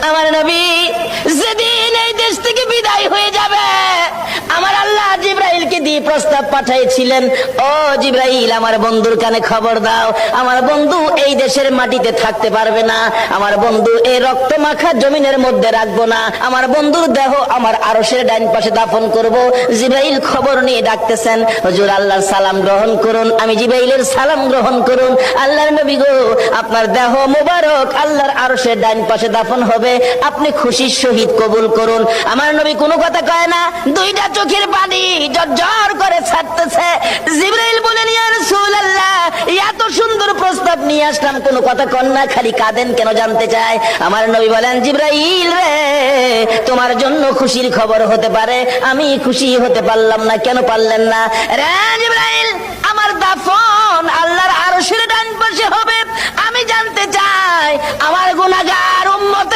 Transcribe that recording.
আমার নবী যেদিন এই দেশ থেকে বিদায় হয়ে যাবে, আমার আল্লাহ জিবরাইলকে দিয়ে প্রস্তাব পাঠিয়েছিলেন, ও জিবরাইল, আমার বন্ধুর কানে খবর দাও, আমার বন্ধু এই দেশের মাটিতে থাকতে পারবে না, আমার বন্ধু এই রক্ত মাখা জমিনের মধ্যে রাখবো না, আমার বন্ধুর দেহ আমার আরশের ডাইন পাশে দাফন করব। জিবরাইল খবর নিয়ে ডাকতেছেন, হুজুর আল্লাহর সালাম গ্রহণ করুন। আমি জিবরাইলের সালাম গ্রহণ করুন। আল্লাহর নবী গো, আপনার দেহ মুবারক আল্লাহর আরশের ডাইন পাশে দাফন হবে, আপনি খুশির সহিত কবুল করুন। আমার নবী কোনো কথা কয় না, দুইটা চোখের পানি ঝরঝর করে ছাড়তেছে। জিবরাইল বলেন, ইয়া রাসূলুল্লাহ, এত সুন্দর প্রস্তাব নিয়ে আসলাম, কোনো কথা কন না, খালি কাঁদেন কেন জানতে চাই। আমার নবী বলেন, জিবরাইল রে, তোমার জন্য খুশির খবর হতে পারে, আমি খুশি হতে পারলাম না। কেন পারলেন না? রে জিবরাইল, আমার দাফন আল্লাহর আরশের ডান পাশে হবে, আমি জানতে চাই আমার গুনাহগার উম্মতের